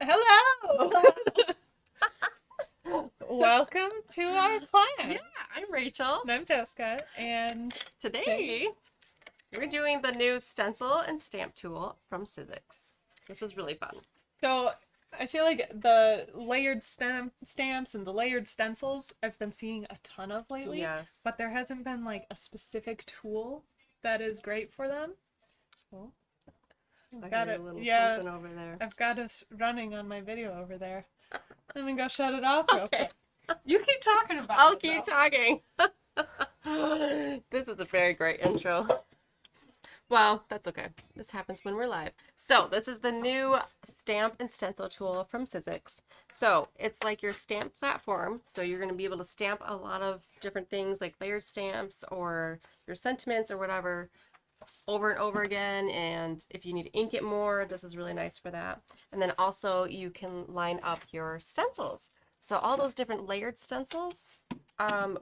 Hello! Welcome to our class. Yeah, I'm Rachel. And I'm Jessica, and Today we're doing the new stencil and stamp tool from Sizzix. This is really fun. so I feel like the layered stamps and the layered stencils I've been seeing a ton of lately. Yes. But there hasn't been like a specific tool that is great for them. Oh, I got hear it. a little Yeah, something over there. I've got us running on my video over there. Let me go shut it off real Okay. quick. You keep talking about I'll it, keep though. talking. This is a very great intro. Well, that's okay. This happens when we're live. So this is the new stamp and stencil tool from Sizzix. So it's like your stamp platform. So you're going to be able to stamp a lot of different things like layered stamps or your sentiments or whatever over and over again. And if you need to ink it more, this is really nice for that. And then also you can line up your stencils. So all those different layered stencils,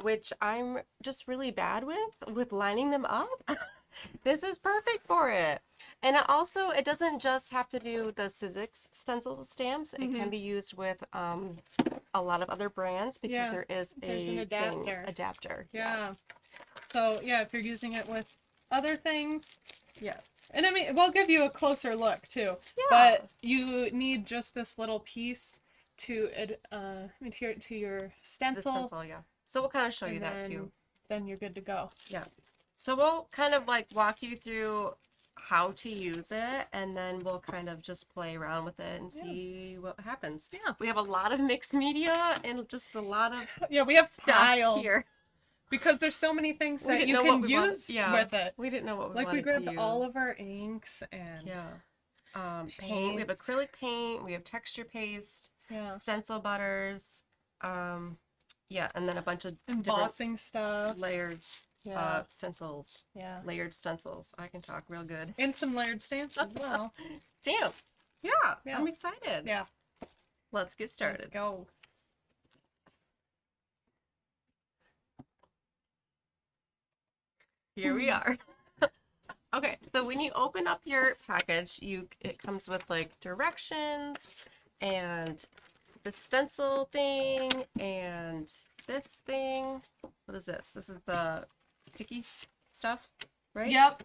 which I'm just really bad with lining them up. This is perfect for it. And it doesn't just have to do the Sizzix stencil stamps. It can be used with a lot of other brands because there is there's an adapter. Yeah. So, yeah, if you're using it with other things. Yes. And I mean, we'll give you a closer look, too. Yeah. But you need just this little piece to adhere it to your stencil. The stencil, yeah. So we'll kind of show you that, too. Then you're good to go. Yeah. So we'll kind of like walk you through how to use it, and then we'll kind of just play around with it and see what happens. Yeah. We have a lot of mixed media and just a lot of we have stuff style here. Because there's so many things We that didn't you know can what we wanted- use yeah. with it. We didn't know what we Like we wanted to grabbed use. all of our inks and paint. We have paints. acrylic paint. We have texture paste. Yeah. Stencil butters. Yeah, and then a bunch of Embossing stuff. different layered stencils. Yeah. Layered stencils. I can talk real good. And some layered stamps as well. Stamp. Yeah, Yeah. I'm excited. Yeah. Let's get started. Let's go. Here we are. Okay, so when you open up your package, it comes with like directions and the stencil thing and this thing. What is this? This is the sticky stuff, right? Yep.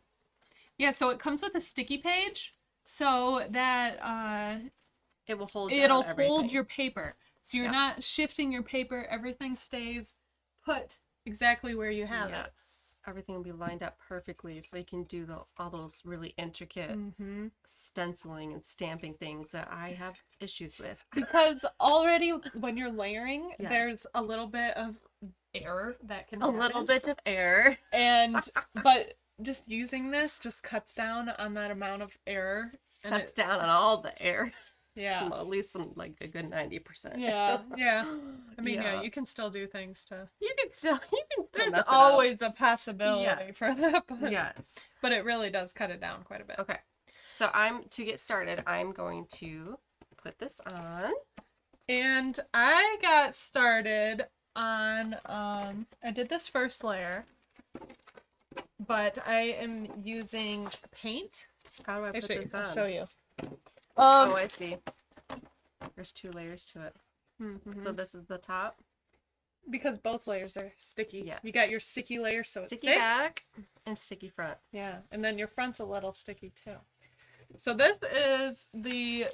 Yeah, so it comes with a sticky page so that It will hold it'll down hold everything. your paper. So you're Yeah. not shifting your paper. Everything stays put exactly where you have it. Yes. Everything will be lined up perfectly so you can do all those really intricate stenciling and stamping things that I have issues with. Because already when you're layering, Yes. there's a little bit of error that can A happen. little bit of error. But just using this just cuts down on that amount of error. And Cuts down on all the air. yeah. Well, at least like a good 90%. Yeah. I mean, Yeah. you can still do things to. You can still There's mess it up. always a possibility Yes. for that, but, Yes. but it really does cut it down quite a bit. Okay. So to get started, I'm going to put this on. And I got started on I did this first layer, but I am using paint. How do I put this on? I'll show you. Oh, I see. There's 2 layers to it. So this is the top. Because both layers are sticky. Yes. You got your sticky layer, so it's Sticky thick. back and sticky front. Yeah, and then your front's a little sticky too. So this is the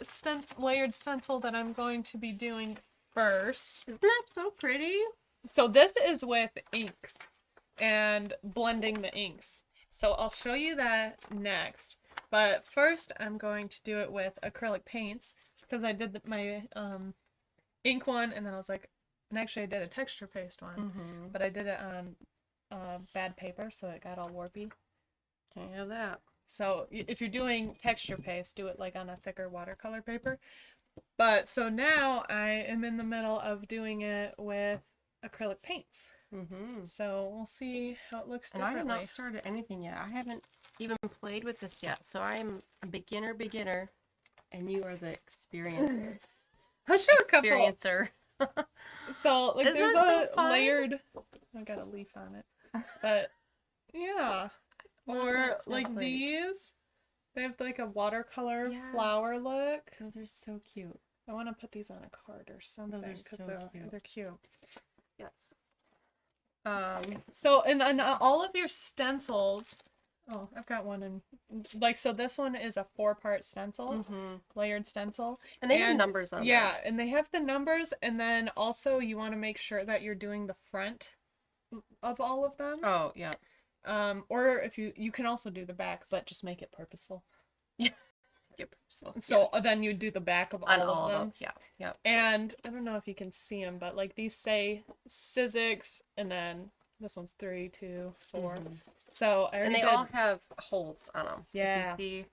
layered stencil that I'm going to be doing first. Isn't that so pretty? So this is with inks and blending the inks. So I'll show you that next. But first I'm going to do it with acrylic paints because I did my ink one and then I was like, and actually I did a texture paste one, but I did it on bad paper so it got all warpy. Can't have that. So if you're doing texture paste, do it like on a thicker watercolor paper. But so now I am in the middle of doing it with acrylic paints. So we'll see how it looks differently. And I have not started anything yet. I haven't even played with this yet. So I'm a beginner, and you are the experienced I'll show a couple. experiencer. So like Isn't there's that so a fun? layered. I got a leaf on it, but yeah. Or that like snowflake. these, they have like a watercolor Yes. flower look. Those are so cute. I want to put these on a card or something Those are because so cute. they're cute. Yes. So and all of your stencils. Oh, I've got one in like so. This one is a 4-part stencil, layered stencil, And they have numbers on yeah, them. and they have the numbers, and then also you want to make sure that you're doing the front of all of them. Oh, yeah. Or if you can also do the back, but just make it purposeful. Yeah. Purposeful. So then you do the back of On all of them. Yeah. Yeah. And I don't know if you can see them, but like these say Sizzix, and then this one's 3, 2, 4. So I already And they did... all have holes on them. Yeah. If you see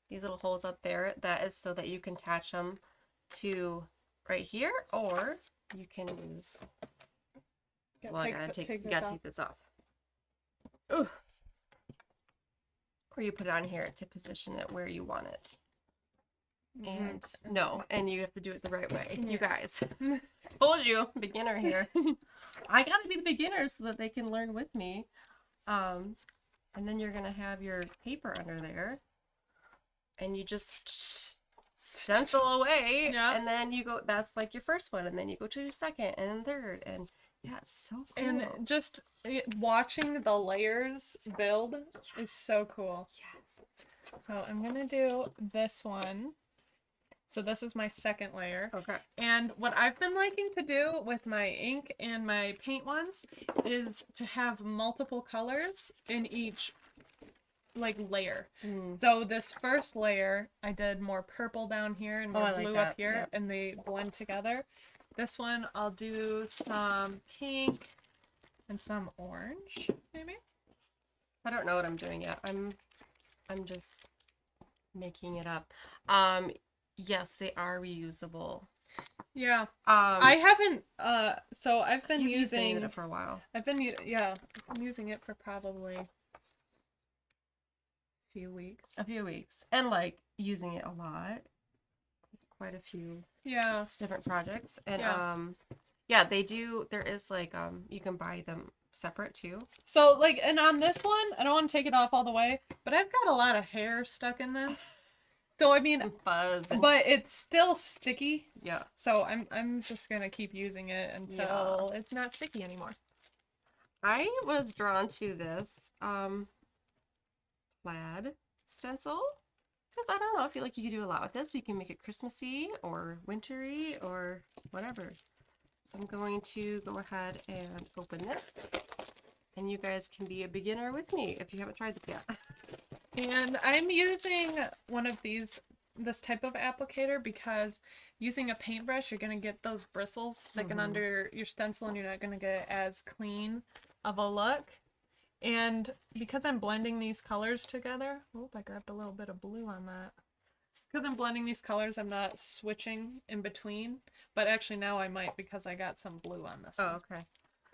these little holes up there, that is so that you can attach them to right here, or you can use. Well, I gotta take this off. Ooh. Or you put it on here to position it where you want it. And and you have to do it the right way. You guys, told you, beginner here. I gotta be the beginner so that they can learn with me. And then you're gonna have your paper under there, and you just stencil away. Yeah. And then you go. That's like your first one, and then you go to your second and third, and yeah, it's so cool. And just watching the layers build is so cool. Yes. So I'm gonna do this one. So this is my second layer. Okay. And what I've been liking to do with my ink and my paint ones is to have multiple colors in each like layer. So this first layer, I did more purple down here and more blue up here, and they blend together. This one, I'll do some pink and some orange, maybe. I don't know what I'm doing yet. I'm just making it up. Yes, they are reusable. Yeah. I haven't. So I've been You've using it for a while. I've been using it for probably a few weeks. And like using it a lot. Quite a few. Yeah. Different projects. And they do. There is like you can buy them separate too. So like, and on this one, I don't want to take it off all the way, but I've got a lot of hair stuck in this. So I mean, fuzz but it's still sticky. Yeah. So I'm just gonna keep using it until it's not sticky anymore. I was drawn to this plaid stencil because I don't know. I feel like you could do a lot with this. You can make it Christmassy or wintry or whatever. So I'm going to go ahead and open this, and you guys can be a beginner with me if you haven't tried this yet. And I'm using one of this type of applicator because using a paintbrush, you're going to get those bristles sticking under your stencil, and you're not going to get as clean of a look. And because I'm blending these colors together, I grabbed a little bit of blue on that. Because I'm blending these colors, I'm not switching in between, but actually now I might because I got some blue on this one. Oh, okay.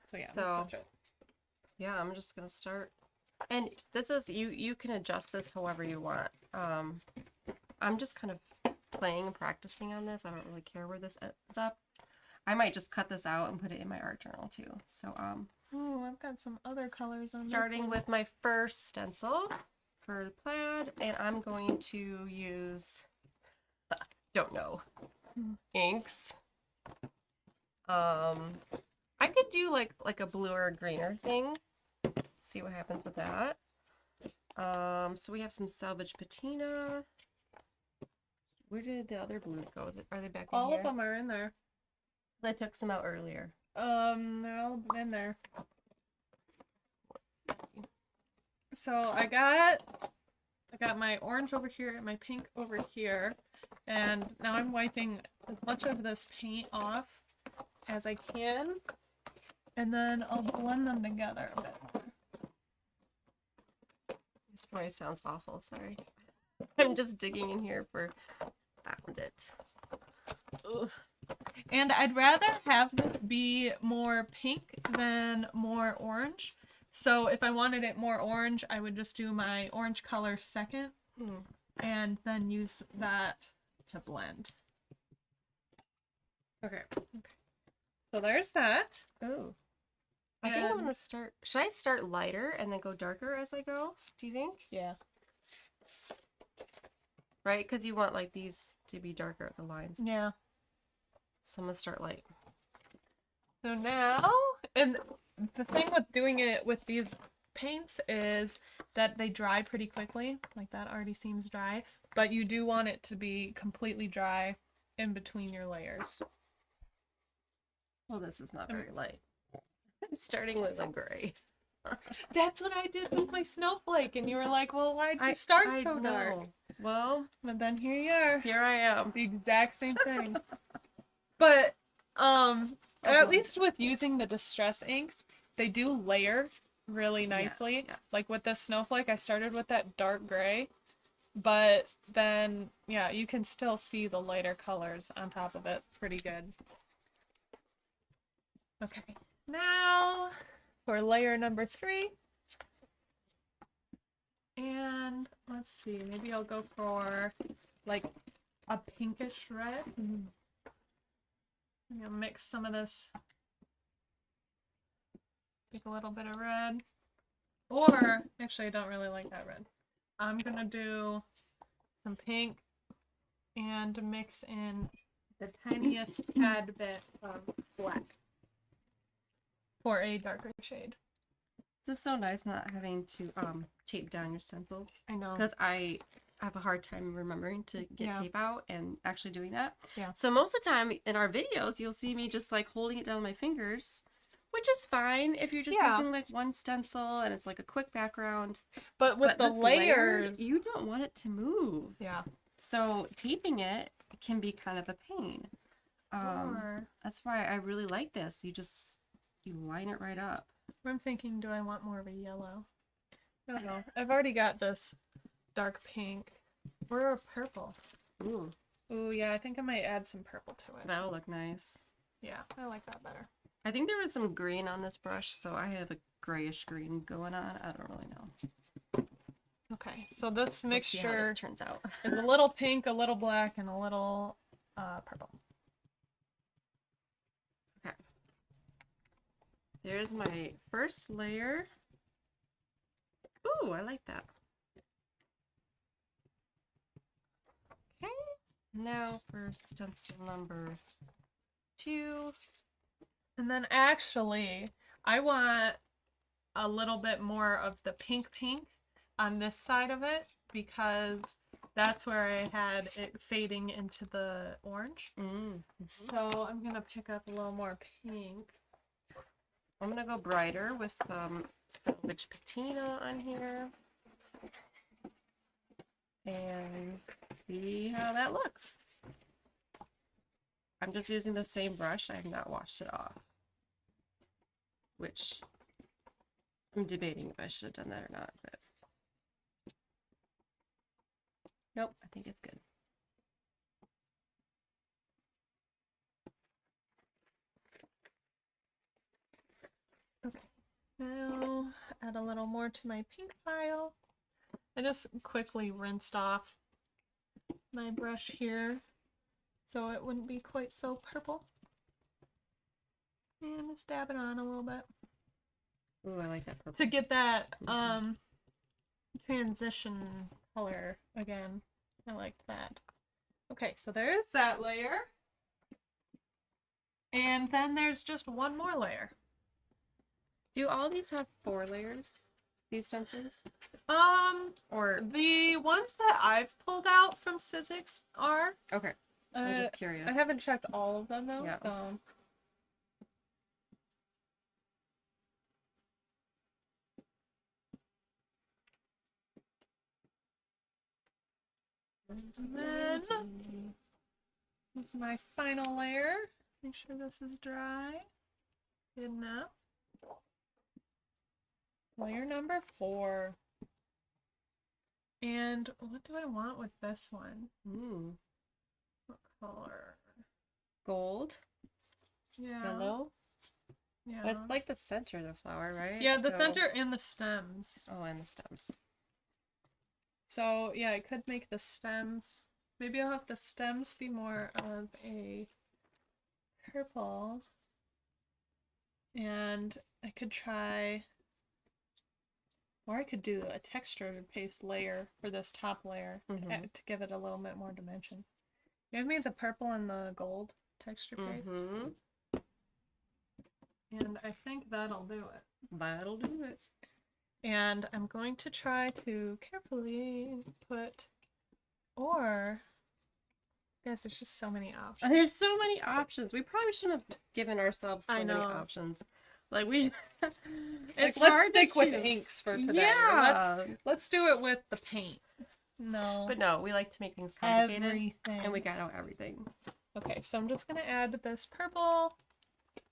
So yeah, let's switch it. Yeah, I'm just going to start. And this is, you can adjust this however you want. I'm just kind of playing and practicing on this. I don't really care where this ends up. I might just cut this out and put it in my art journal too. So, oh, I've got some other colors on starting with my first stencil for the plaid, and I'm going to use, don't know, inks. I could do like a blue or a greener thing. See what happens with that. So we have some salvage patina. Where did the other blues go? Are they back in here? All of them are in there. I took some out earlier. They're all in there. So I got my orange over here and my pink over here, and now I'm wiping as much of this paint off as I can, and then I'll blend them together a bit. This probably sounds awful, sorry. I'm just digging in here found it. Ugh. And I'd rather have this be more pink than more orange. So if I wanted it more orange, I would just do my orange color second and then use that to blend. Okay. So there's that. Oh. I think I'm going to start... Should I start lighter and then go darker as I go? Do you think? Yeah. Right? Because you want like these to be darker, the lines. Yeah. So I'm gonna start light. So now, and the thing with doing it with these paints is that they dry pretty quickly. Like that already seems dry, but you do want it to be completely dry in between your layers. Well, this is not very light. I'm starting with a gray. That's what I did with my snowflake, and you were like, well, why'd you start so dark? know. Well, But then here you are. here I am. The exact same thing. But at least with using the distress inks, they do layer really nicely. Yes. Like with this snowflake, I started with that dark gray, but then yeah, you can still see the lighter colors on top of it pretty good. Okay, now for layer number 3. And let's see, maybe I'll go for like a pinkish red. I'm gonna mix some of this, take a little bit of red. Or, actually I don't really like that red. I'm gonna do some pink and mix in the tiniest tad bit of black for a darker shade. This is so nice not having to tape down your stencils. I know. Because I have a hard time remembering to get tape out and actually doing that. Yeah. So most of the time in our videos, you'll see me just like holding it down with my fingers, which is fine if you're just using like one stencil and it's like a quick background. But with the layers, you don't want it to move. Yeah. So taping it can be kind of a pain. That's why I really like this. You line it right up. I'm thinking, do I want more of a yellow? I don't know. I've already got this dark pink. Or a purple. Ooh. Ooh, yeah, I think I might add some purple to it. That'll look nice. Yeah, I like that better. I think there was some green on this brush, so I have a grayish green going on. I don't really know. Okay, so this mixture see how this turns out. is a little pink, a little black, and a little purple. Okay. There's my first layer. Ooh, I like that. Okay. Now for stencil number 2. And then actually, I want a little bit more of the pink on this side of it because that's where I had it fading into the orange. So I'm going to pick up a little more pink. I'm going to go brighter with some Salvage Patina on here. And see how that looks. I'm just using the same brush. I have not washed it off. Which I'm debating if I should have done that or not, but nope, I think it's good. Okay, now add a little more to my pink pile. I just quickly rinsed off my brush here so it wouldn't be quite so purple. And just dab it on a little bit. Ooh, I like that purple. To get that transition color again. I liked that. Okay, so there's that layer. And then there's just one more layer. Do all these have 4 layers? These stencils? Or the ones that I've pulled out from Sizzix are. Okay. I'm just curious. I haven't checked all of them though, Yeah. so. And then with my final layer, make sure this is dry. Good enough. Layer number 4. And what do I want with this one? What color? Gold? Yeah. Yellow? Yeah. But it's like the center of the flower, right? Yeah, the center and the stems. Oh, and the stems. So, yeah, I could make the stems. Maybe I'll have the stems be more of a purple. And I could try, or I could do a textured paste layer for this top layer to give it a little bit more dimension. Give me the purple and the gold texture paste. Mm-hmm. And I think that'll do it. That'll do it. And I'm going to try to carefully put, or, guys, there's just so many options. There's so many options. We probably shouldn't have given ourselves so many options. Like we, let's hard stick to with choose. inks for today. Yeah. Let's do it with the paint. No. But no, we like to make things complicated. Everything. And we got out everything. Okay, so I'm just gonna add this purple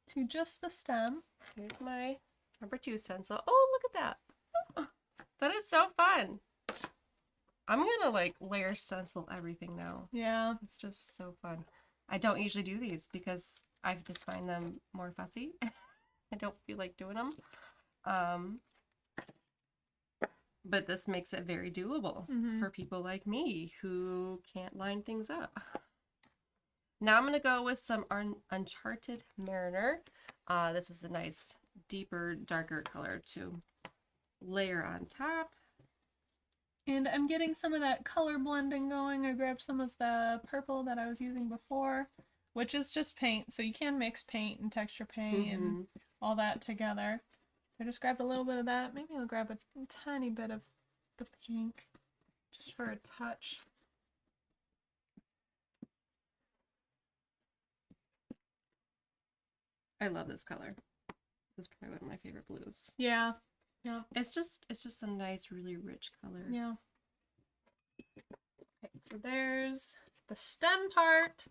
to just the stem. Here's my number 2 stencil. Oh, look at that. That is so fun. I'm gonna like layer stencil everything now. Yeah. It's just so fun. I don't usually do these because I just find them more fussy. I don't feel like doing them. But this makes it very doable for people like me who can't line things up. Now I'm going to go with some Uncharted Mariner. This is a nice, deeper, darker color to layer on top. And I'm getting some of that color blending going. I grabbed some of the purple that I was using before, which is just paint. So you can mix paint and texture paint and all that together. So I just grabbed a little bit of that. Maybe I'll grab a tiny bit of the pink just for a touch. I love this color. This is probably one of my favorite blues. Yeah. Yeah. It's just a nice, really rich color. Yeah. Okay, so there's the stem part.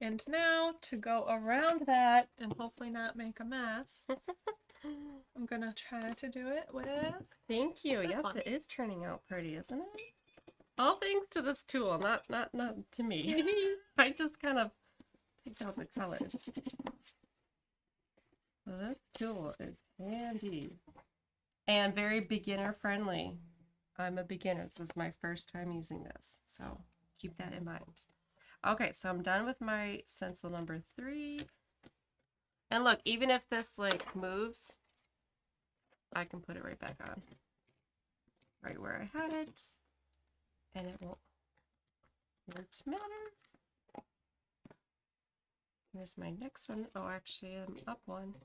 And now to go around that and hopefully not make a mess, I'm gonna try to do it with. Thank you. This Yes, one. it is turning out pretty, isn't it? All thanks to this tool, not to me. I just kind of picked out the colors. This tool is handy and very beginner friendly. I'm a beginner. This is my first time using this, so keep that in mind. Okay, so I'm done with my stencil number 3. And look, even if this like moves, I can put it right back on. Right where I had it. And it won't matter. Here's my next one. Oh, actually, I'm up one.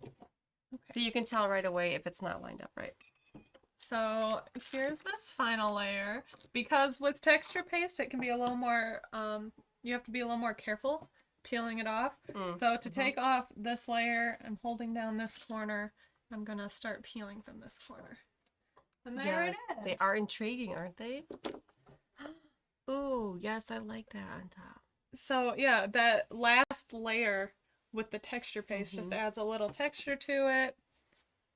Okay. So you can tell right away if it's not lined up right. So here's this final layer. Because with texture paste, it can be a little more, you have to be a little more careful peeling it off. So to take off this layer, I'm holding down this corner. I'm gonna start peeling from this corner. And there it is. They are intriguing, aren't they? Ooh, yes, I like that on top. So yeah, that last layer with the texture paste just adds a little texture to it,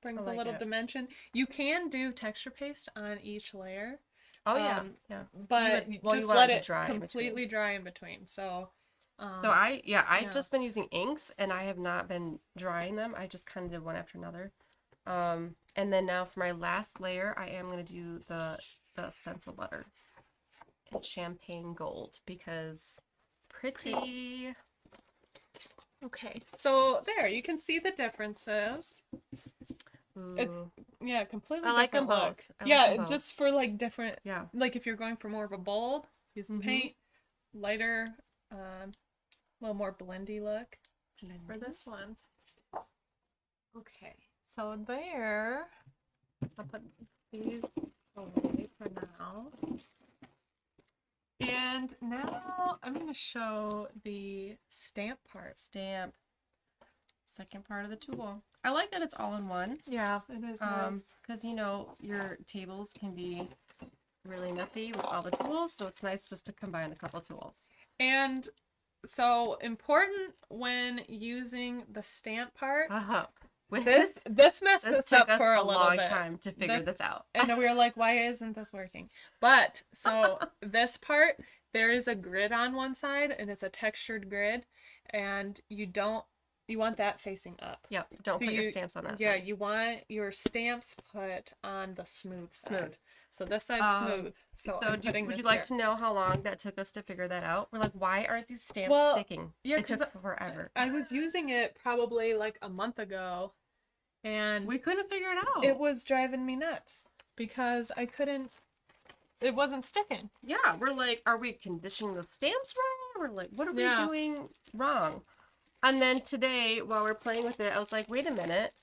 brings a little dimension. You can do texture paste on each layer. Oh yeah, yeah. But just let it completely dry in between. So I've just been using inks and I have not been drying them. I just kind of did one after another. And then now for my last layer, I am going to do the stencil butter in champagne gold because pretty. Okay, so there you can see the differences. Ooh. It's completely. I like them different both. look. Just for like different. Yeah. Like if you're going for more of a bold, use the paint, lighter, a little more blendy look for this one. Okay, so there. I'll put these away for now. And now I'm going to show the stamp part. Second part of the tool. I like that it's all in one. Yeah, it is nice. Because, you know, your tables can be really messy with all the tools, so it's nice just to combine a couple tools. And so important when using the stamp part. This messed us up for a little bit. Long time to figure this out. And we were like, why isn't this working? But so this part, there is a grid on one side and it's a textured grid, and you want that facing up. Yep. Don't put your stamps on that side. Yeah, you want your stamps put on the smooth side. So this side's smooth. So would you like to know how long that took us to figure that out? We're like, why aren't these stamps sticking? Yeah, it took forever. I was using it probably like a month ago, and we couldn't figure it out. It was driving me nuts because it wasn't sticking. Yeah, we're like, are we conditioning the stamps wrong? We're like, what are we Yeah. doing wrong? And then today, while we're playing with it, I was like, wait a minute.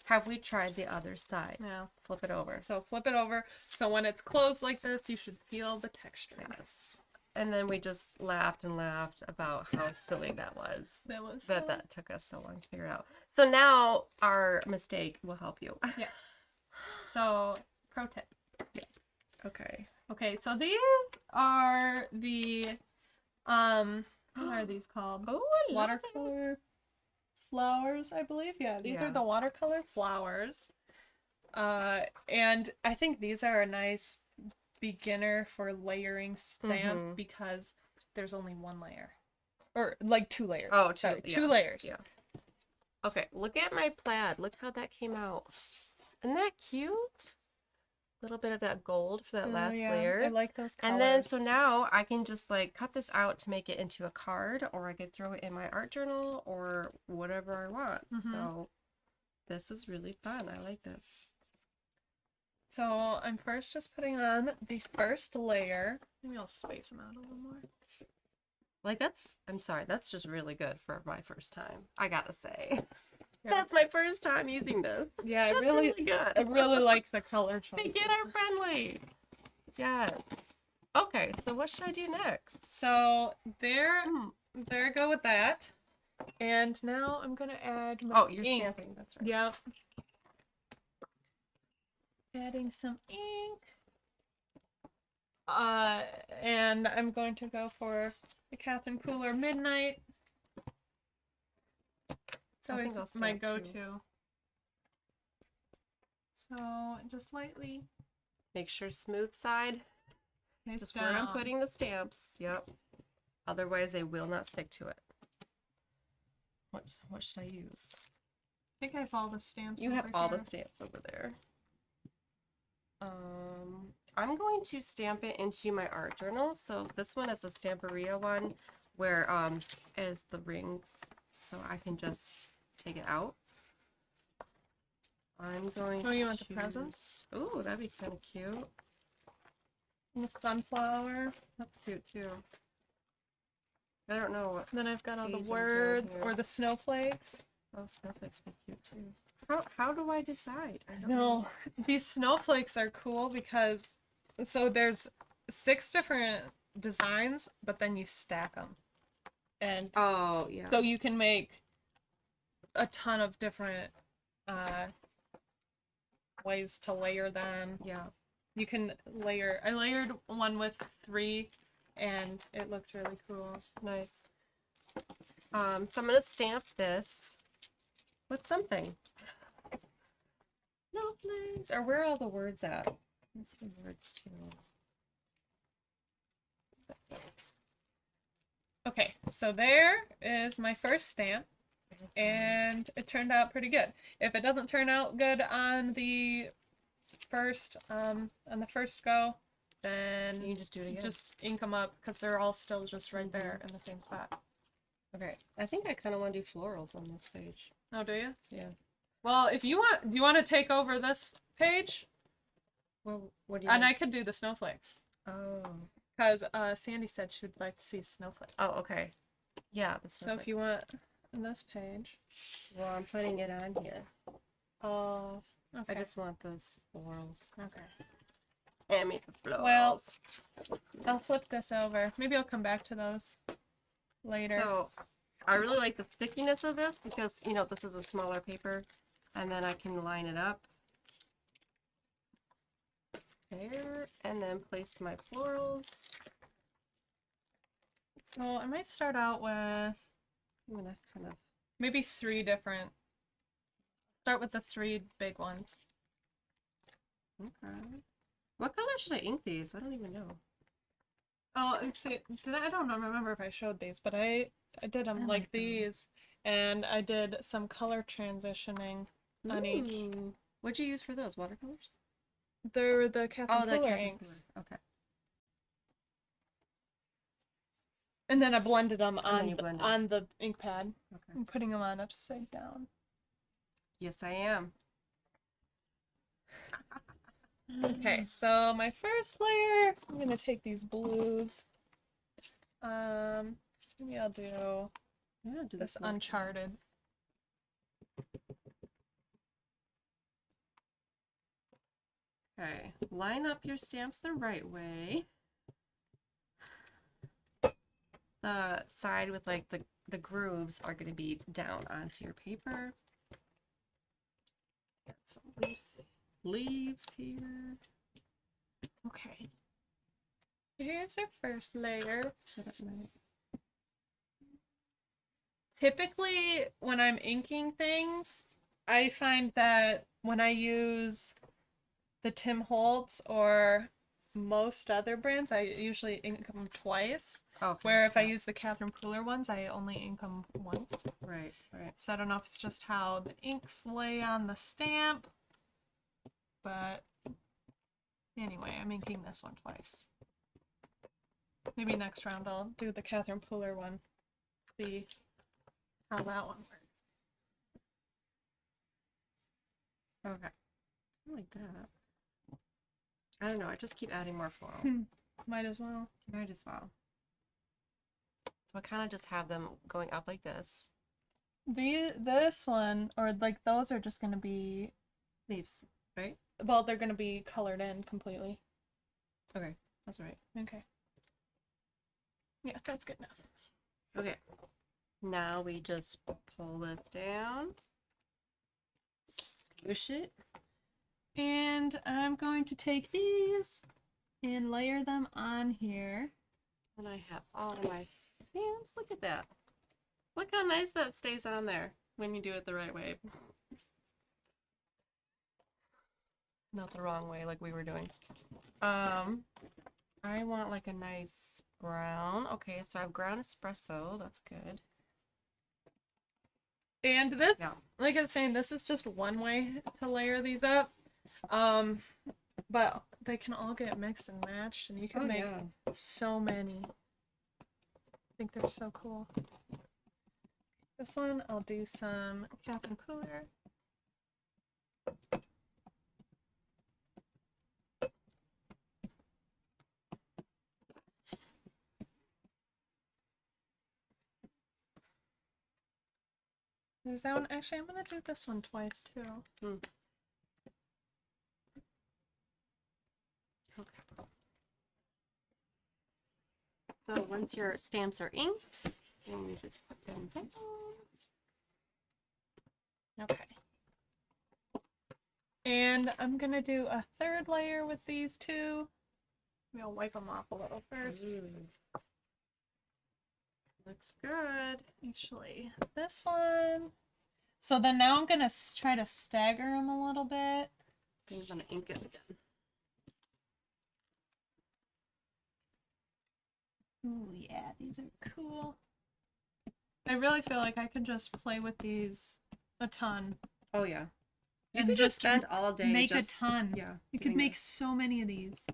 Have we tried the other side? Yeah. Flip it over. So flip it over. So when it's closed like this, you should feel the texture. Yes. And then we just laughed and laughed about how silly that was. That took us so long to figure out. So now our mistake will help you. Yes. So, pro tip. Yes. Okay. Okay, so these are the, what are these called? Oh, I love it. Watercolor flowers, I believe. Yeah, these Yeah. are the watercolor flowers. And I think these are a nice beginner for layering stamps because there's only one layer. Or like 2 layers. Oh, sorry, yeah. 2 layers. Yeah. Okay, look at my plaid. Look how that came out. Isn't that cute? A little bit of that gold for that last layer. I like those colors. And then, so now I can just like cut this out to make it into a card, or I could throw it in my art journal or whatever I want. So this is really fun. I like this. So I'm first just putting on the first layer. Maybe I'll space them out a little more. Like I'm sorry, that's just really good for my first time. I gotta say. Yeah. That's my first time using this. Yeah, That's really good. I really like the color choices. Beginner friendly. Yes. Okay, so what should I do next? So there I go with that. And now I'm gonna add my Oh, you're ink. stamping, that's right. Yep. Adding some ink. And I'm going to go for the Catherine Cooler Midnight. It's I think always I'll my stamp go-to. too. So just lightly. Make sure smooth side. Nice Just where I'm putting the stamps. Yep. Otherwise they will not stick to it. What should I use? I think I have all the stamps. You have over all here. the stamps over there. I'm going to stamp it into my art journal. So this one is a Stamperia one where is the rings, so I can just take it out. I'm going Oh, you to want the presents? Ooh, that'd be kind of cute. And the sunflower. That's cute too. I don't know what. Then I've got all the Page I'm doing words here. or the snowflakes. Oh, snowflakes would be cute too. How do I decide? I don't No, these snowflakes are cool because so there's 6 different designs, but then you stack them. And Oh, yeah. so you can make a ton of different ways to layer them. Yeah. You can layer, I layered one with 3 and it looked really cool. Nice. So I'm gonna stamp this with something. Snowflakes. Or where are all the words at? Let's see the words too. Okay, so there is my first stamp, and it turned out pretty good. If it doesn't turn out good on the first go, then You can just do it again. just ink them up because they're all still just right there in the same spot. Okay. I think I kind of want to do florals on this page. Oh, do you? Yeah. Well, if you want, do you want to take over this page? Well, what do you? And I could do the snowflakes Oh. because Sandy said she would like to see snowflakes. Oh, okay. Yeah. The So if you want this page, Well, I'm putting it on here. oh, I okay. just want those florals. Okay. And make the florals. Well, I'll flip this over. Maybe I'll come back to those later. So, I really like the stickiness of this because, you know, this is a smaller paper. And then I can line it up. There. And then place my florals. So I might start out with I'm gonna kind of... maybe 3 different. Start with the 3 big ones. Okay. What color should I ink these? I don't even know. Oh, let's see. I don't remember if I showed these, but I did them I like like them. these, and I did some color transitioning on each. Ooh. What'd you use for those? Watercolors? They're the Catherine Oh, the Cooler Catherine inks, Cooler. Okay. and then I blended them And then on you blended. on the ink pad. Okay. I'm putting them on upside down. Yes, I am. Okay, so my first layer, I'm gonna take these blues. Maybe I'll do this Uncharted. Okay, line up your stamps the right way. The side with like the grooves are going to be down onto your paper. Got some leaves here. Okay. Here's our first layer. Set up my... Typically, when I'm inking things, I find that when I use the Tim Holtz or most other brands, I usually ink them twice. Okay. Where if I use the Catherine Pooler ones, I only ink them once. Right. So I don't know if it's just how the inks lay on the stamp, but anyway, I'm inking this one twice. Maybe next round I'll do the Catherine Pooler one, see how that one works. Okay. I like that. I don't know, I just keep adding more florals. Might as well. Might as well. So I kind of just have them going up like this. This one, or like those are just going to be... Leaves, right? Well, they're going to be colored in completely. Okay, that's right. Okay. Yeah, that's good enough. Okay. Now we just pull this down. Squish it. And I'm going to take these and layer them on here. And I have all of my stamps. Look at that. Look how nice that stays on there when you do it the right way. Not the wrong way like we were doing. I want like a nice brown. Okay, so I have ground espresso. That's good. And this, Yeah. like I was saying, this is just one way to layer these up. But they can all get mixed and matched, and you can make so many. I think they're so cool. This one, I'll do some Catherine Pooler. There's that one. Actually, I'm going to do this one twice, too. Okay. So once your stamps are inked, then we just put them down. Okay. And I'm going to do a third layer with these two. Maybe I'll wipe them off a little first. Ooh. Looks good. Actually, this one. So then now I'm going to try to stagger them a little bit. I'm going to ink it again. Oh yeah, these are cool. I really feel like I could just play with these a ton. Oh yeah. You And could just spend all day make just, a ton. Yeah. You could make so many of these.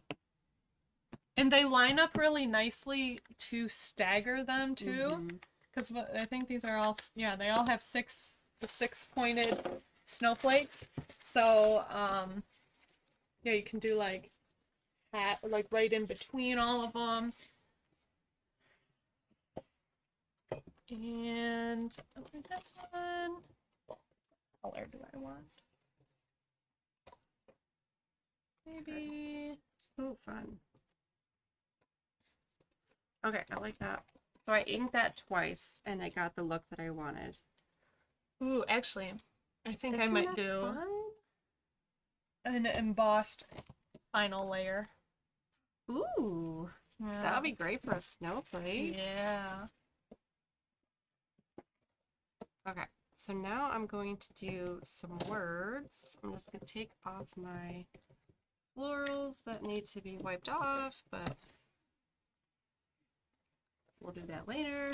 And they line up really nicely to stagger them too. Because I think these are all, yeah, they all have the six pointed snowflakes. So, yeah, you can do like right in between all of them. And over this one, what color do I want? Maybe. Oh, fun. Okay, I like that. So I inked that twice, and I got the look that I wanted. Ooh, actually, I think I Isn't might that do fun? an embossed final layer. Ooh, Yeah. that would be great for a snowflake. Yeah. Okay, so now I'm going to do some words. I'm just going to take off my florals that need to be wiped off, but we'll do that later.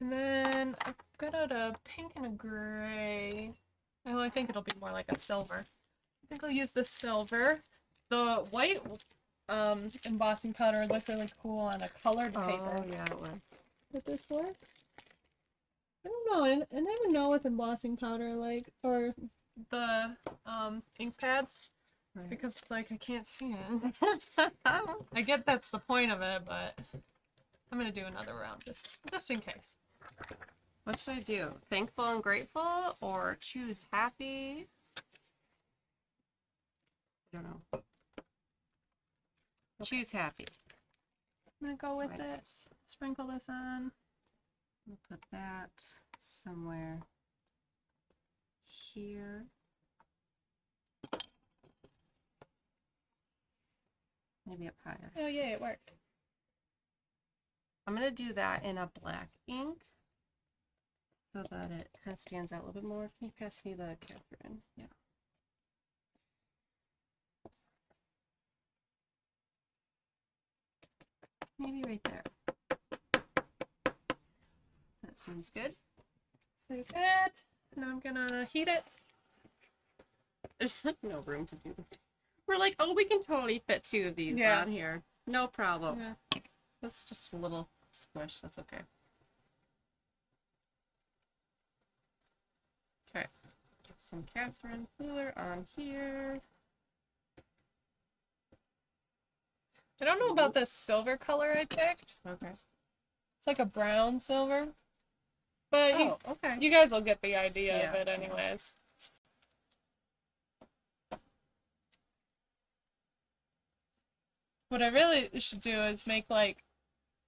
And then I've got out a pink and a gray. Oh, I think it'll be more like a silver. I think I'll use the silver. The white embossing powder would look really cool on a colored paper. Oh, yeah, it would. Would this work? I don't know. I never know with embossing powder, like, or the ink pads, Right. because it's like I can't see it. I get that's the point of it, but I'm gonna do another round just in case. What should I do? Thankful and grateful or choose happy? I don't know. Okay. Choose happy. I'm gonna go with Right. it. Sprinkle this on. I'll put that somewhere here. Maybe up higher. Oh yay, it worked. I'm going to do that in a black ink so that it kind of stands out a little bit more. Can you pass me the Catherine? Yeah. Maybe right there. That seems good. So there's it. Now I'm gonna heat it. There's like no room to do this. We're like, oh, we can totally fit 2 of these on here. No problem. Yeah. That's just a little squish. That's okay. Okay. Get some Catherine Fuller on here. I don't know about this silver color I picked. Okay. It's like a brown silver. But Okay. you guys will get the idea of Yeah. it anyways. What I really should do is make like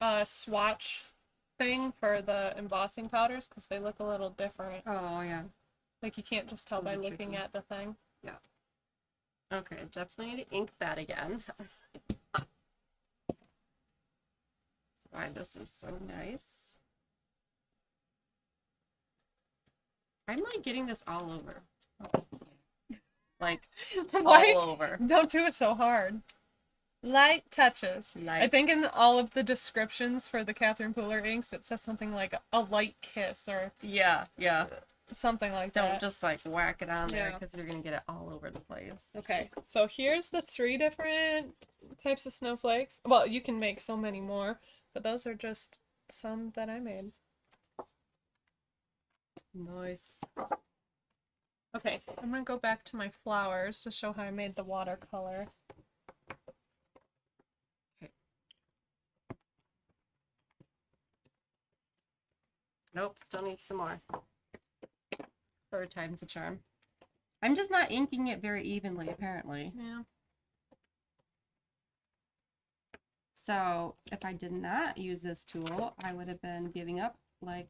a swatch thing for the embossing powders because they look a little different. Oh, yeah. Like you can't just tell Those by are looking tricky. at the thing. Yeah. Okay, definitely need to ink that again. Why this is so nice. I'm like getting this all over. Like Why? all over. Don't do it so hard. Light touches. I Light. think in all of the descriptions for the Catherine Pooler inks, it says something like a light kiss or Yeah, yeah. something like Don't that. just like whack it on there Yeah. because you're gonna get it all over the place. Okay, so here's the 3 different types of snowflakes. Well, you can make so many more, but those are just some that I made. Nice. Okay, I'm gonna go back to my flowers to show how I made the watercolor. Nope, still need some more. 3rd time's a charm. I'm just not inking it very evenly, apparently. Yeah. So if I did not use this tool, I would have been giving up like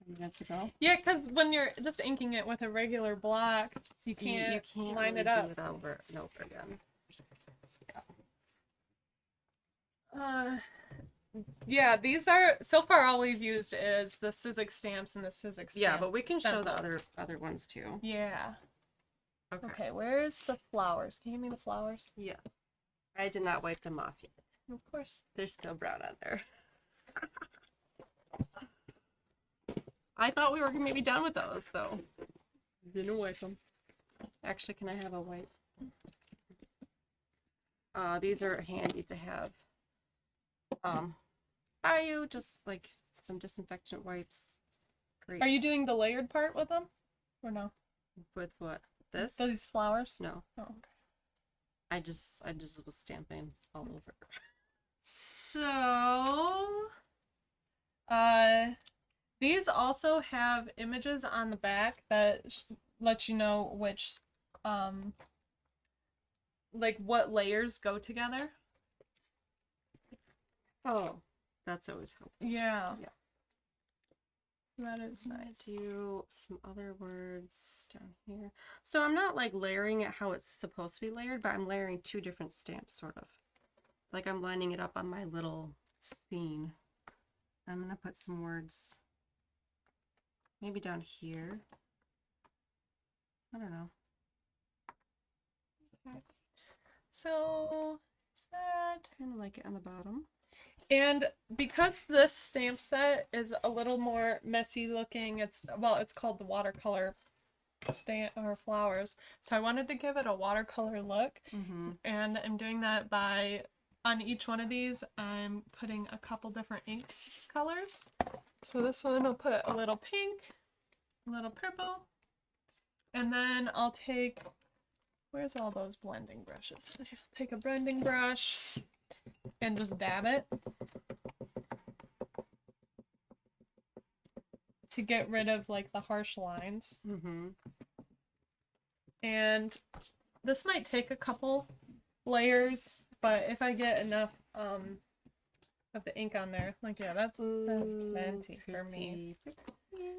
10 minutes ago. Yeah, because when you're just inking it with a regular block, you can't line really it up. do it over and over again. Yeah, these are so far all we've used is the Sizzix stamps and the Sizzix Yeah, but we can show the stencil. other ones too. Yeah. Okay. Okay, where's the flowers? Can you give me the flowers? Yeah. I did not wipe them off yet. Of course. They're still brown on there. I thought we were maybe done with those, so didn't wipe them. Actually, can I have a wipe? These are handy to have. By you, just like some disinfectant wipes. Great. Are you doing the layered part with them? Or no? With what? This? Those flowers? No. Oh, okay. I just was stamping all over. So, these also have images on the back that let you know which, like what layers go together. Oh, that's always helpful. Yeah. Yeah. That is nice. Do some other words down here. So I'm not like layering it how it's supposed to be layered, but I'm layering 2 different stamps, sort of. Like I'm lining it up on my little scene. I'm gonna put some words maybe down here. I don't know. Okay. So, is that... Kind of like it on the bottom. And because this stamp set is a little more messy looking, it's called the watercolor stamp or flowers. So I wanted to give it a watercolor look, and I'm doing that by on each one of these I'm putting a couple different ink colors. So this one I'll put a little pink, a little purple, and then I'll take, where's all those blending brushes? Take a blending brush and just dab it. to get rid of like the harsh lines. Mm-hmm. And this might take a couple layers, but if I get enough of the ink on there, like yeah, that's plenty for me. Yeah.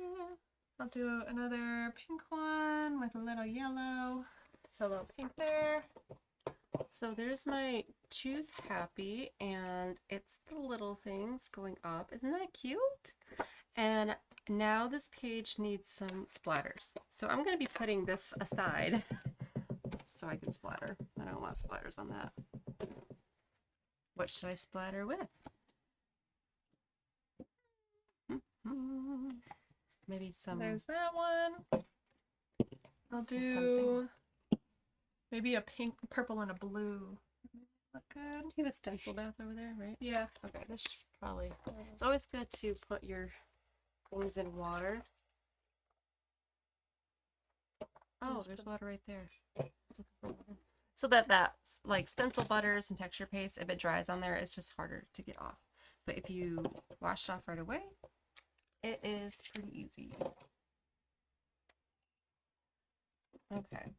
I'll do another pink one with a little yellow. So a little pink there. So there's my choose happy, and it's the little things going up. Isn't that cute? And now this page needs some splatters. So I'm going to be putting this aside so I can splatter. I don't want splatters on that. What should I splatter with? Maybe some. There's that one. I'll do something. maybe a pink, purple, and a blue. Look good. You have a stencil bath over there, right? Yeah. Okay, this should probably. It's always good to put your things in water. Oh, there's water right there. So that like stencil butters and texture paste, if it dries on there, it's just harder to get off. But if you wash it off right away, it is pretty easy. Okay.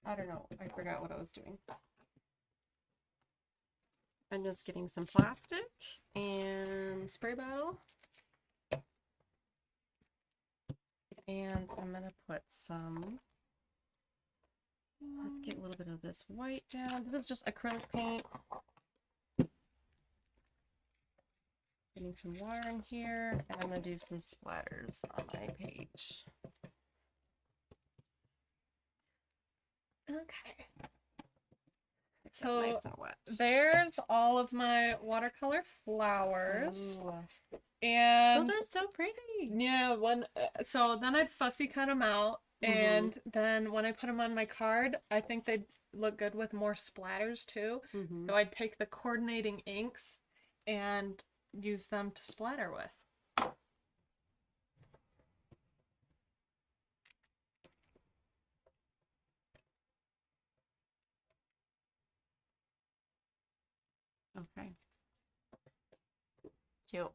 I don't know. I forgot what I was doing. I'm just getting some plastic and spray bottle. And I'm going to put some, let's get a little bit of this white down. This is just acrylic paint. Getting some water in here, and I'm going to do some splatters on my page. Okay. So So nice and wet. there's all of my watercolor flowers. Ooh. And Those are so pretty. yeah, so then I'd fussy cut them out, and then when I put them on my card, I think they'd look good with more splatters too. So I'd take the coordinating inks and use them to splatter with. Okay. Cute.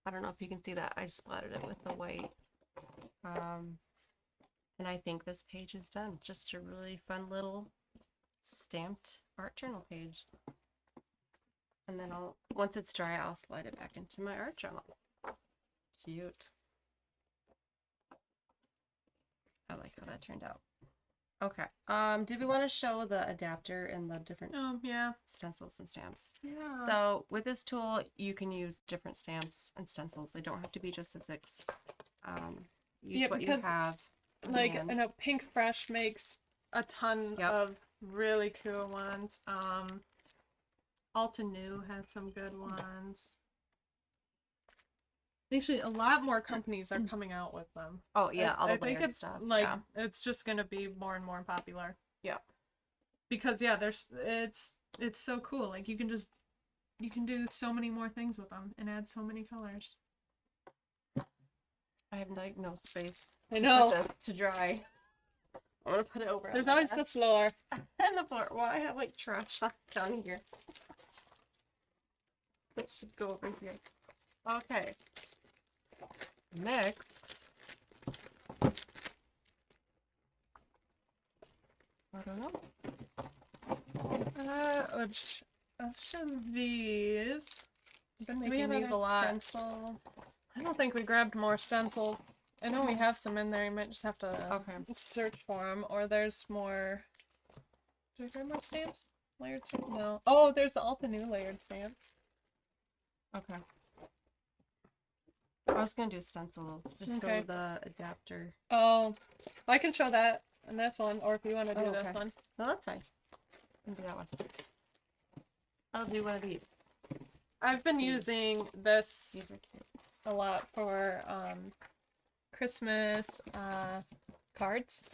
I don't know if you can see that. I splattered it with the white. And I think this page is done. Just a really fun little stamped art journal page. And then once it's dry, I'll slide it back into my art journal. Cute. I like how that turned out. Okay. Did we want to show the adapter and the different Yeah. stencils and stamps? Yeah. So with this tool, you can use different stamps and stencils. They don't have to be just Sizzix. Use what you have. Like, I know Pink Fresh makes a ton of really cool ones. Alta New has some good ones. Actually, a lot more companies are coming out with them. Oh yeah, all the I think layered it's stuff. like it's just gonna be more and more popular. Yeah. Because yeah, it's so cool. Like you can do so many more things with them and add so many colors. I have like no space. I know. To dry. I'm gonna put it over. There's always the floor. And the floor. Well, I have like trash down here. That should go over here. Okay. Next. I don't know. Which of these? I've been we making have these a another lot. stencil? I don't think we grabbed more stencils. I know we have some in there. You might just have to search for them, or there's more. Do we grab more stamps? Layered stamps? No. Oh, there's the Alta New layered stamps. Okay. I was gonna do a stencil to show the adapter. Oh, I can show that in this one, or if you want to do this one. No, that's fine. I can do that one. I'll do one of these. I've been using this a lot for Christmas cards,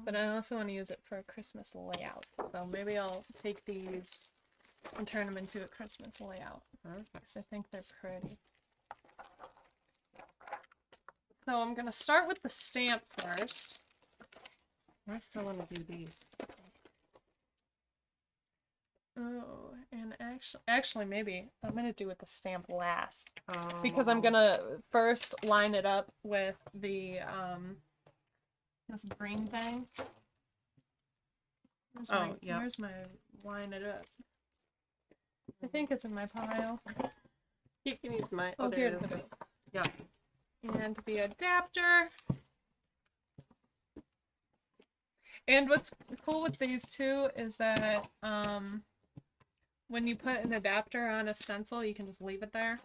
but I also want to use it for a Christmas layout. So maybe I'll take these and turn them into a Christmas layout because I think they're pretty. So I'm gonna start with the stamp first. I still want to do these. Oh, and Actually, maybe I'm gonna do with the stamp last Oh. because I'm gonna first line it up with the this green thing. Where's my line it up? I think it's in my pile. You can use mine. Oh, there here's it is. the base. Yeah. And the adapter. And what's cool with these two is that when you put an adapter on a stencil, you can just leave it there.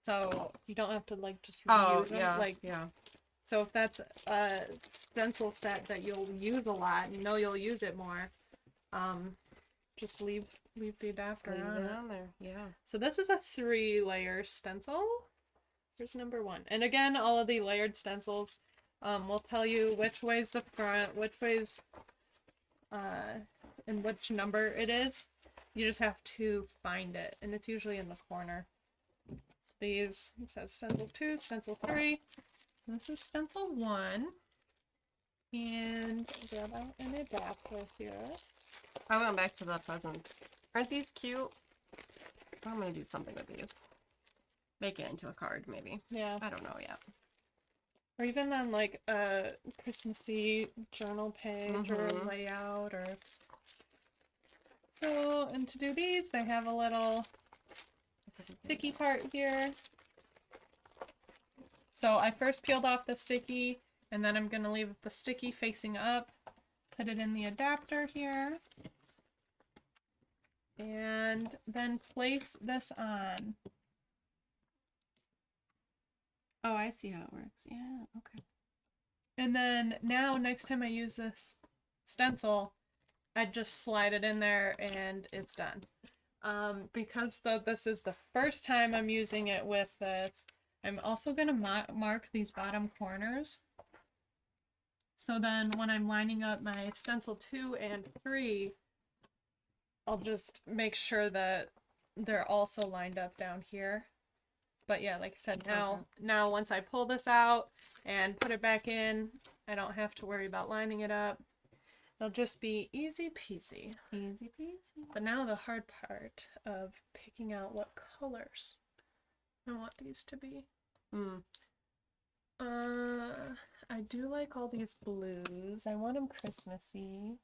So you don't have to like just reuse them. Like, so if that's a stencil set that you'll use a lot, you know you'll use it more, just leave the adapter on there. Yeah. So this is a 3-layer stencil. Here's number 1. And again, all of the layered stencils will tell you which way's the front, which way's and which number it is. You just have to find it, and it's usually in the corner. So these, it says Stencils 2, Stencil 3. So this is Stencil 1. And I'll grab out an adapter here. I went back to the present. Aren't these cute? I'm gonna do something with these. Make it into a card, maybe. Yeah. I don't know yet. Or even on like a Christmassy journal page or a layout or... So, and to do these, they have a little sticky part here. So I first peeled off the sticky, and then I'm going to leave the sticky facing up, put it in the adapter here, and then place this on. Oh, I see how it works. Yeah, okay. And then now, next time I use this stencil, I just slide it in there and it's done. Because this is the first time I'm using it with this, I'm also going to mark these bottom corners. So then when I'm lining up my stencil 2 and 3, I'll just make sure that they're also lined up down here. But yeah, like I said, now once I pull this out and put it back in, I don't have to worry about lining it up. It'll just be easy peasy. Easy peasy. But now the hard part of picking out what colors I want these to be. I do like all these blues. I want them Christmassy.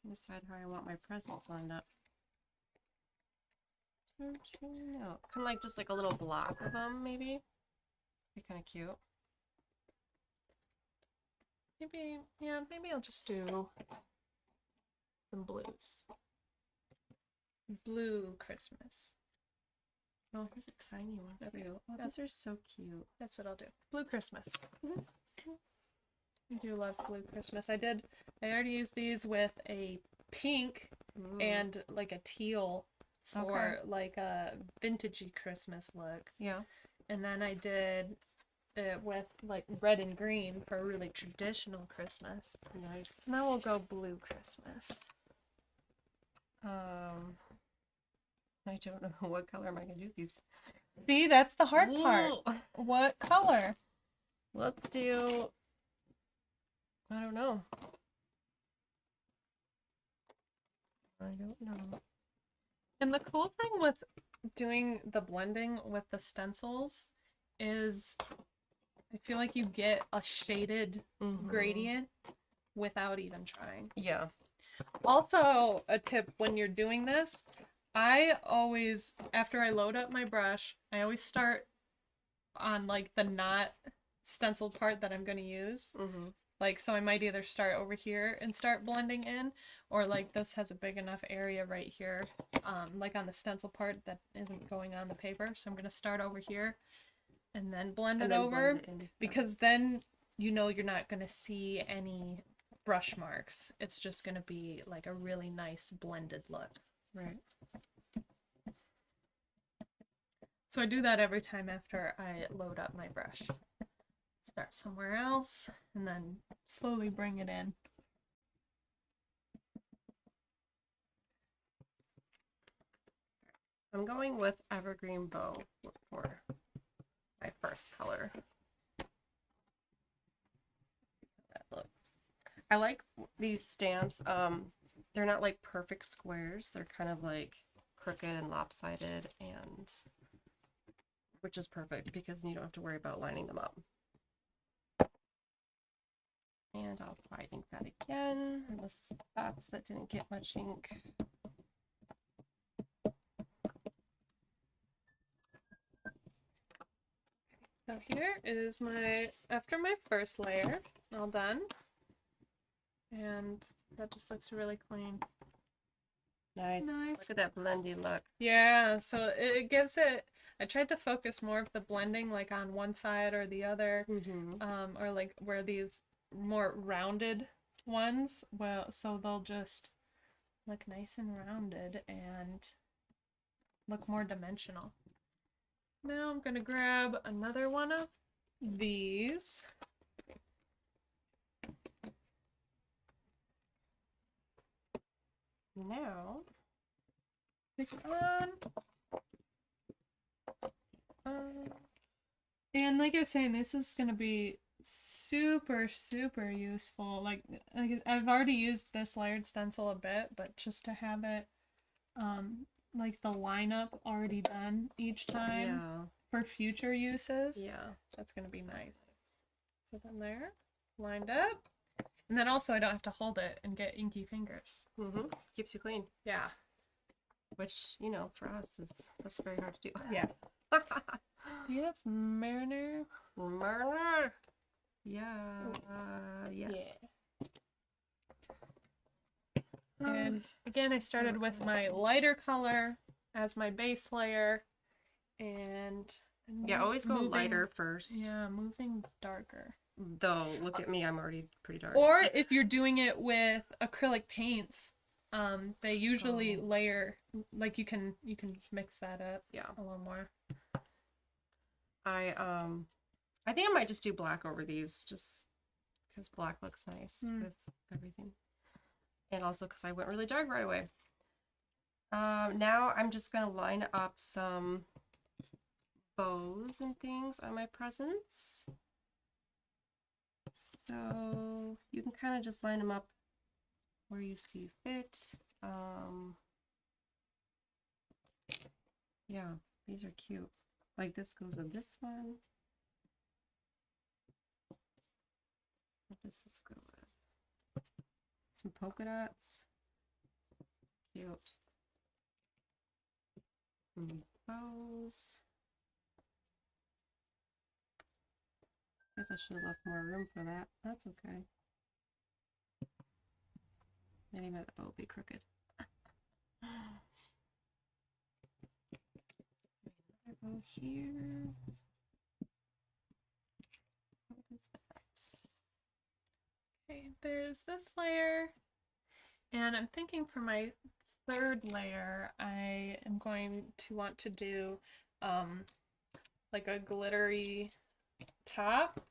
Decide how I want my presents lined up. No, kind of like just like a little block of them, maybe. Be kind of cute. Maybe I'll just do some blues. Blue Christmas. Oh, here's a tiny one. Okay. Oh, those are so cute. That's what I'll do. Blue Christmas. I do love Blue Christmas. I already used these with a pink and like a teal for like a vintagey Christmas look. Yeah. And then I did it with like red and green for a really traditional Christmas. Nice. Now we'll go Blue Christmas. I don't know what color am I gonna do these. See, that's the hard part. What color? Let's do, I don't know. And the cool thing with doing the blending with the stencils is I feel like you get a shaded gradient without even trying. Yeah. Also, a tip when you're doing this, I always, after I load up my brush, I always start on like the not stenciled part that I'm going to use. Like, so I might either start over here and start blending in, or like this has a big enough area right here, like on the stencil part that isn't going on the paper. So I'm going to start over here and then blend it over, because then you know you're not going to see any brush marks. It's just going to be like a really nice blended look. Right. So I do that every time after I load up my brush. Start somewhere else and then slowly bring it in. I'm going with Evergreen Bow for my first color. That looks. I like these stamps. they're not like perfect squares. They're kind of like crooked and lopsided, and which is perfect because you don't have to worry about lining them up. And I'll probably ink that again in the spots that didn't get much ink. So here is after my first layer, all done. And that just looks really clean. Nice. Nice. Look at that blendy look. Yeah, so it gives it, I tried to focus more of the blending like on one side or the other, or like where these more rounded ones, well, so they'll just look nice and rounded and look more dimensional. Now I'm gonna grab another one of these. Now, Pick on. And like I was saying, this is gonna be super, super useful. Like I've already used this layered stencil a bit, but just to have it, like the lineup already done each time for future uses. Yeah, that's gonna be nice. So then there, lined up. And then also I don't have to hold it and get inky fingers. Keeps you clean. Yeah. Which, you know, for us that's very hard to do. Yeah. Do you have Mariner? Mariner. Yeah. Yeah. And again, I started with my lighter color as my base layer, and yeah, always go lighter first. Yeah, moving darker. Though, look at me, I'm already pretty dark. Or if you're doing it with acrylic paints, they usually layer, like you can mix that up a little more. I think I might just do black over these, just because black looks nice with everything. And also because I went really dark right away. Now I'm just going to line up some bows and things on my presents. So you can kind of just line them up where you see fit. Yeah, these are cute. Like this goes with this one. What does this go with? Some polka dots. Cute. Some bows. Guess I should have left more room for that. That's okay. Maybe my bow will be crooked. Another bow here. What is that? Okay, there's this layer, and I'm thinking for my third layer, I am going to want to do like a glittery top,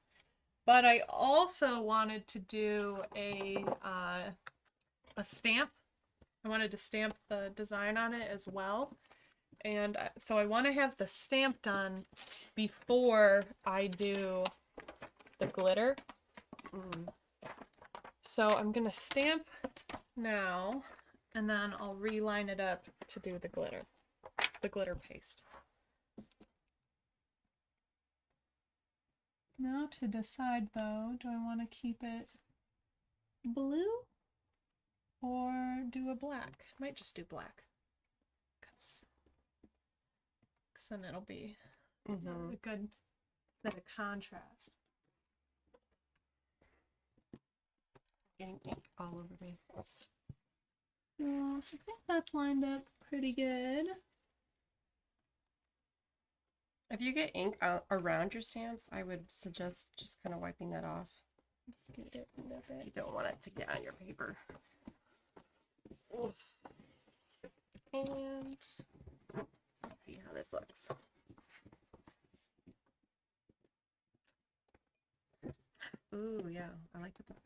but I also wanted to do a stamp. I wanted to stamp the design on it as well, and so I want to have the stamp done before I do the glitter. So I'm gonna stamp now, and then I'll reline it up to do the glitter paste. Now to decide though, do I want to keep it blue or do a black? I might just do black, because then it'll be a good bit of contrast. Getting ink all over me. Well, I think that's lined up pretty good. If you get ink around your stamps, I would suggest just kind of wiping that off. Let's get it a little bit. You don't want it to get on your paper. Oof. And let's see how this looks. Ooh, yeah, I like the black.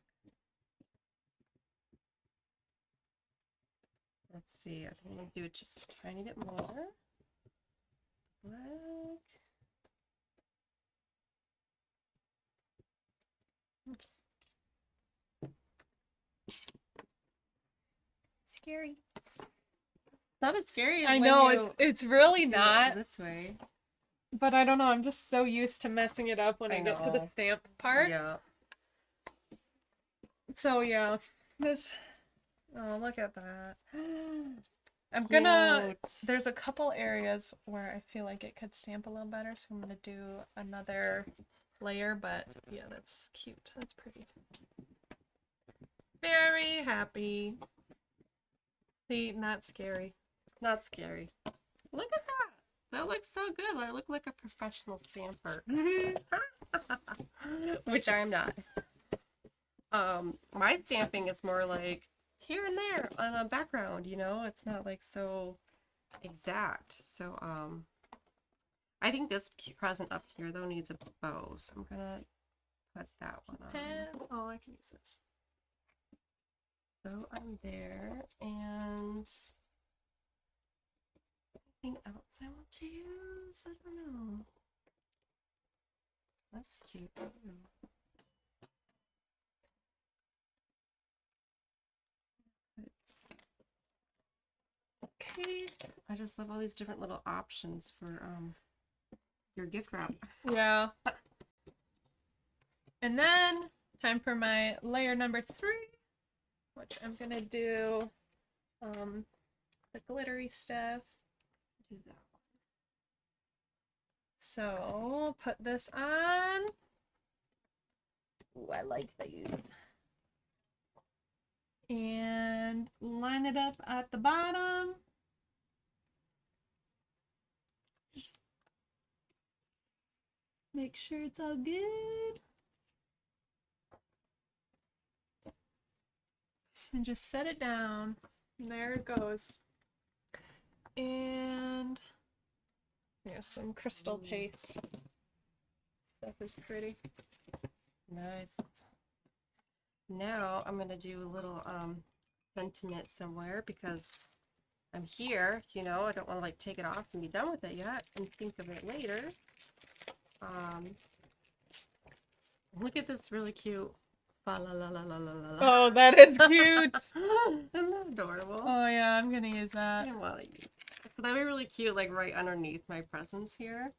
Let's see, I think I'm going to do it just a tiny bit more. Black. Okay. scary. Not as scary as I when know you it's really do it not, this way. but I don't know. I'm just so used to messing it up when I get to the know. stamp part. Yeah. So yeah, this. Oh, look at that. I'm gonna. Cute. There's a couple areas where I feel like it could stamp a little better, so I'm gonna do another layer. But yeah, that's cute. That's pretty. Very happy. See, not scary. Not scary. Look at that. That looks so good. I look like a professional stamper. Which I'm not. My stamping is more like here and there on a background, you know? It's not like so exact. So, I think this present up here though needs a bow. So I'm gonna put that one on. Oh, I can use this. Bow on there, and anything else I want to use? I don't know. That's cute too. Okay. I just love all these different little options for your gift wrap. Yeah. And then time for my layer number 3, which I'm gonna do the glittery stuff. Do that. So put this on. Ooh, I like these. And line it up at the bottom. Make sure it's all good. And just set it down. And there it goes. And there's some crystal paste. Stuff is pretty. Nice. Now I'm gonna do a little sentiment somewhere because I'm here, you know, I don't want to like take it off and be done with it yet and think of it later. Look at this really cute fa la la la la la la. Oh, that is cute. Isn't that adorable? Oh yeah, I'm gonna use that. I want to use that. So that'd be really cute, like right underneath my presents here.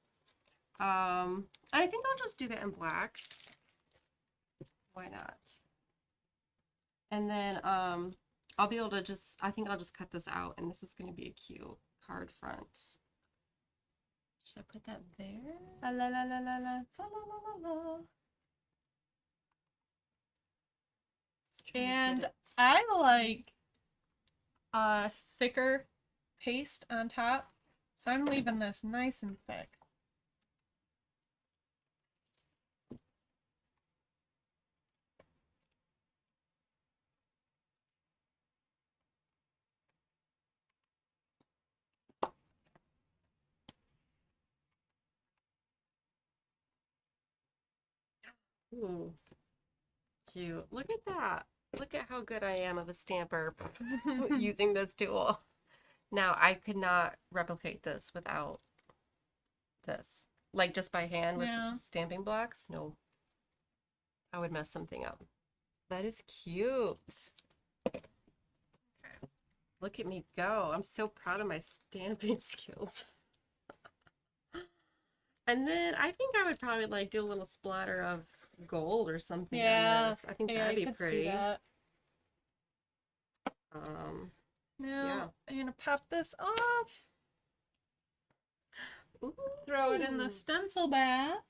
And I think I'll just do that in black. Why not? And then I'll be able to just, I think I'll just cut this out, and this is going to be a cute card front. Should I put that there? La la la la la la. La, la, la, la. And I like a thicker paste on top, so I'm leaving this nice and thick. Ooh, cute. Look at that. Look at how good I am of a stamper using this tool. Now, I could not replicate this without this. Like just by hand with Yeah. stamping blocks? No. I would mess something up. That is cute. Look at me go. I'm so proud of my stamping skills. And then I think I would probably like do a little splatter of gold or something on this. I think yeah, that'd you be could see pretty. that. Yeah. Now I'm gonna pop this off. Ooh. Throw it in the stencil bath.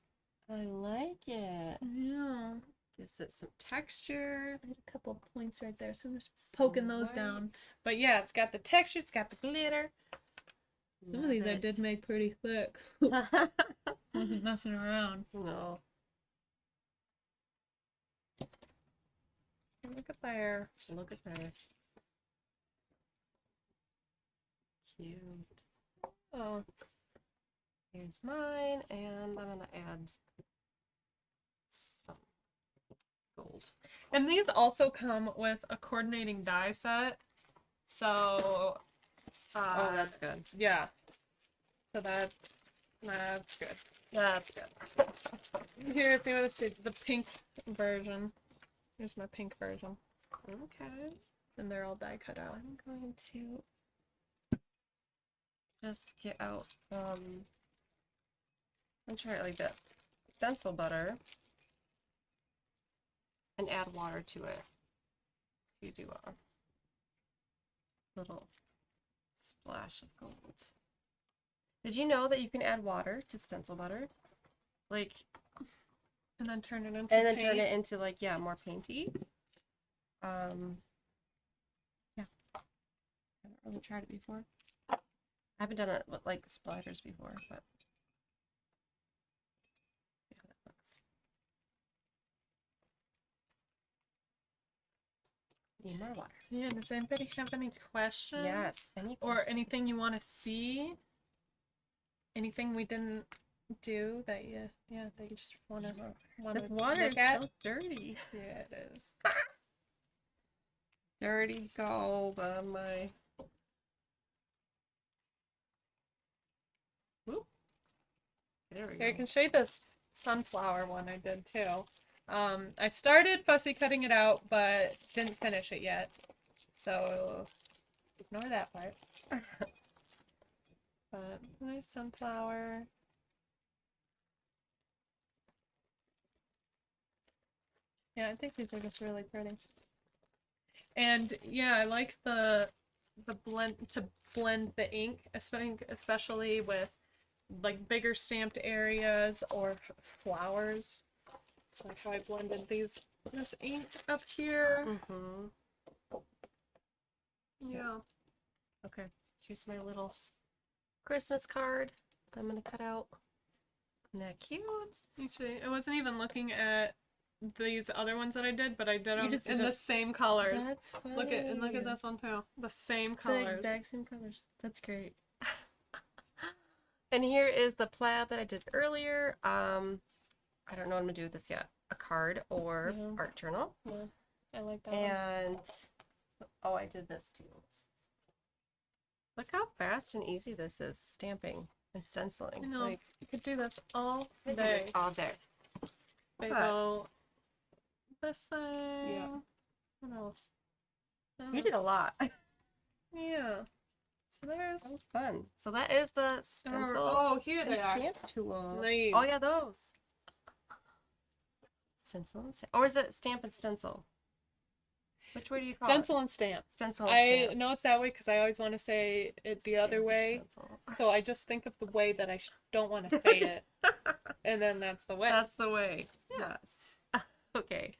I like it. Yeah. Gives it some texture. I had a couple of points right there, so I'm just poking those white. down. But yeah, it's got the texture, it's got the glitter. Some of these I did make pretty thick. Wasn't messing around. No. Look at there. Look at that. Cute. Oh, Here's mine, and I'm gonna add some gold. and these also come with a coordinating die set. So, Oh, that's good. yeah. So that's good. That's good. Here, if you want to see the pink version, here's my pink version. Okay. and they're all die cut out. I'm going to just get out some, I'll try it like this, stencil butter, and add water to it. You do a little splash of gold. Did you know that you can add water to stencil butter? Like, And then turn it into and then paint. turn it into like, yeah, more painty. Yeah. Haven't really tried it before. I haven't done it with like splatters before, but see how that looks. Need more water. Yeah, does anybody have any questions? Yes. Any Or questions? anything you want to see? Anything we didn't do that you just want to This water is look at? so dirty. Yeah, it is. Dirty gold on my. Whoop. There we Here, I go. can show you this sunflower one I did too. I started fussy cutting it out, but didn't finish it yet. So ignore that part. But nice sunflower. Yeah, I think these are just really pretty. And yeah, I like the blend to blend the ink, especially with like bigger stamped areas or flowers. So like how I blended this ink up here. Mm-hmm. Yeah. Okay. Here's my little Christmas card I'm gonna cut out. Isn't that cute? Actually, I wasn't even looking at these other ones that I did, but I did them just in did the it- same colors. That's funny. Look at this one too. The same The colors. exact same colors. That's great. And here is the plaid that I did earlier. I don't know what I'm gonna do with this yet. A card or Yeah. art journal. Yeah, I like that one. And oh, I did this too. Look how fast and easy this is, stamping and stenciling. I know. Like, You could do this all I did day. it all day. They But- go this thing. Yeah. What else? You did a lot. That Yeah. So there's. was fun. So that is the stencil Oh, here and they are. stamp tool. Nice. Oh yeah, those. Stencil and stamp. Or is it stamp and stencil? Which way do you call Stencil and stamp. it? Stencil and I stamp. know it's that way because I always want to say it the Stamp other and way. stencil. So I just think of the way that I don't want to say it. And then that's the way. That's the way. Yes. Okay.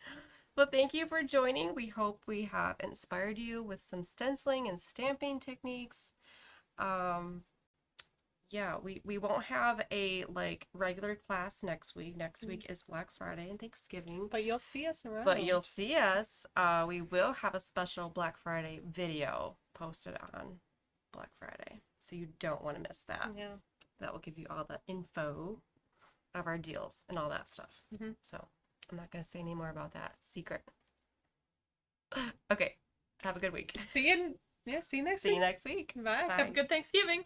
Well, thank you for joining. We hope we have inspired you with some stenciling and stamping techniques. Yeah, we won't have a like regular class next week. Next week is Black Friday and Thanksgiving. But you'll see us around. But you'll see us. We will have a special Black Friday video posted on Black Friday. So you don't want to miss that. Yeah. That will give you all the info of our deals and all that stuff. Mhm. So I'm not going to say any more about that. Secret. Okay. Have a good week. See you next See week. you next week. Bye. Bye. Have a good Thanksgiving.